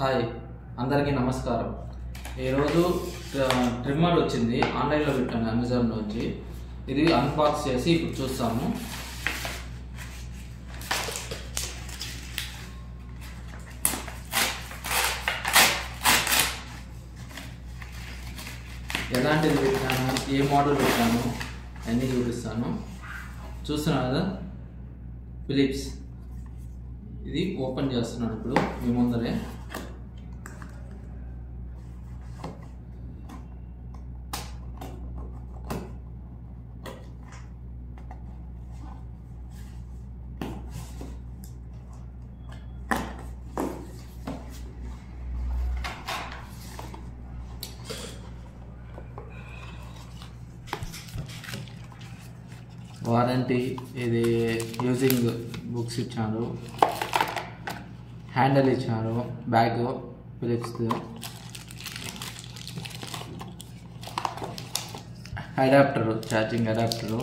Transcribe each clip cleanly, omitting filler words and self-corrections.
Hi అందరికీ నమస్కారం. ఈరోజు ట్రిమ్మర్ వచ్చింది, ఆన్లైన్లో పెట్టాను అమెజాన్ నుంచి. ఇది అన్బాక్స్ చేసి ఇప్పుడు చూస్తాము. ఎలాంటిది పెట్టాను, ఏ మోడల్ పెట్టాను అన్నీ చూపిస్తాను. చూస్తున్నాను కదా, ఫిలిప్స్. ఇది ఓపెన్ చేస్తున్నాను ఇప్పుడు మీ ముందరే. వారంటీ, ఇది యూజింగ్ బుక్స్ ఇచ్చారు, హ్యాండిల్ ఇచ్చారు, bag Philips, adapter, charging adapter,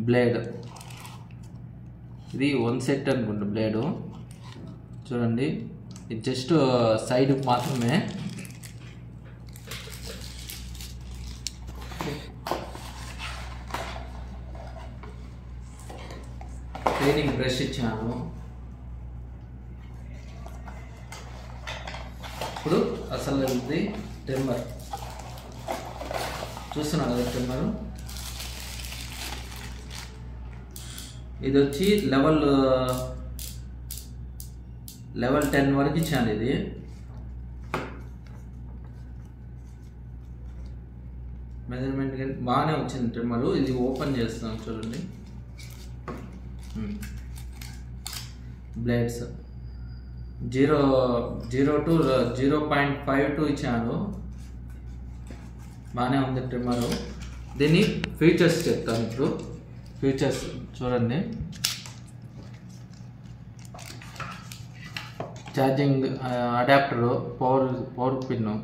blade. ఇది 1 సెట్ అనుకుంటా బ్లేడు. చూడండి, ఇది జస్ట్ సైడ్ మాత్రమే. క్లీనింగ్ బ్రష్ ఇచ్చాను. ఇప్పుడు అసలు ఇది ట్రిమ్మర్. చూస్తున్నాను కదా ట్రిమ్మర్. ఇది వచ్చి లెవెల్ 10 వరకు ఇచ్చాను. ఇది మెజర్మెంట్ బాగానే వచ్చింది ట్రిమ్మరు. ఇది ఓపెన్ చేస్తాను చూడండి. బ్లేడ్స్ 0 to 0.52 ఇచ్చాను. బాగానే ఉంది ట్రిమ్మరు. దీని ఫీచర్స్ చెప్తాను ఇప్పుడు. ఫీచర్స్ చూడండి. ఛార్జింగ్ అడాప్టరు, పవర్ పిన్ను,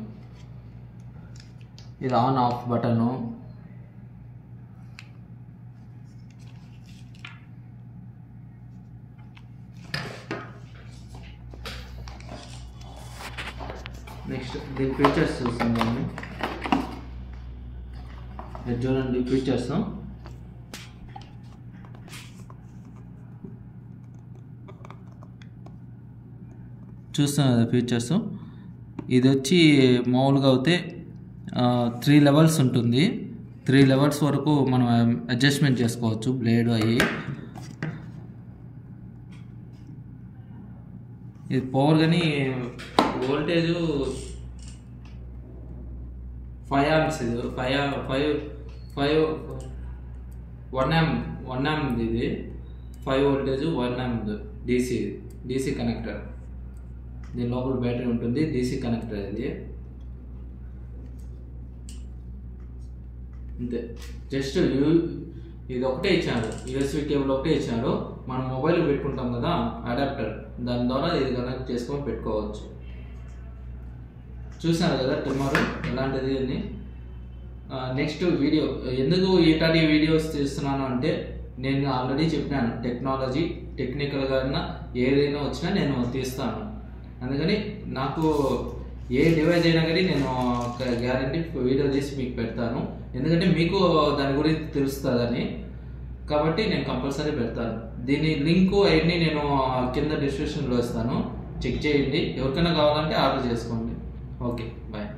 ఇది ఆన్ ఆఫ్ బటను, నెక్స్ట్ దీని ఫీచర్స్ చూస్తున్నాము. చూడండి ఫీచర్స్. చూస్తున్నారు ఫీచర్స్. ఇది వచ్చి మామూలుగా అయితే 3 లెవెల్స్ ఉంటుంది. 3 లెవెల్స్ వరకు మనం అడ్జస్ట్మెంట్ చేసుకోవచ్చు బ్లేడ్ అయ్యి. ఇది పవర్ కానీ వోల్టేజ్ 5 amps. ఇది 1 amp ఇది 5 వోల్టేజ్ 1 amp DC కనెక్టర్. దీని లోపల బ్యాటరీ ఉంటుంది, DC కనెక్టర్. ఇది అంతే. జస్ట్ ఇది ఒకటే ఇచ్చారు, USB కేబుల్ ఒకటే ఇచ్చారు. మనం మొబైల్ పెట్టుకుంటాం కదా అడాప్టర్, దాని ద్వారా ఇది కనెక్ట్ చేసుకొని పెట్టుకోవచ్చు. చూసారు కదా ట్రిమ్మర్ ఎలాంటిది అని. నెక్స్ట్ వీడియో ఎందుకు ఇట్లాంటి వీడియోస్ తీస్తున్నాను అంటే, నేను ఆల్రెడీ చెప్పినాను, టెక్నికల్గా ఏదైనా వచ్చినా నేను తీస్తాను. అందుకని నాకు ఏ డివైస్ అయినా కానీ నేను గ్యారంటీ వీడియో తీసి మీకు పెడతాను. ఎందుకంటే మీకు దాని గురించి తెలుస్తుందని, కాబట్టి నేను కంపల్సరీ పెడతాను. దీని లింకు అవన్నీ నేను కింద డిస్క్రిప్షన్లో ఇస్తాను, చెక్ చేయండి. ఎవరికైనా కావాలంటే ఆర్డర్ చేసుకోండి. Okay, bye.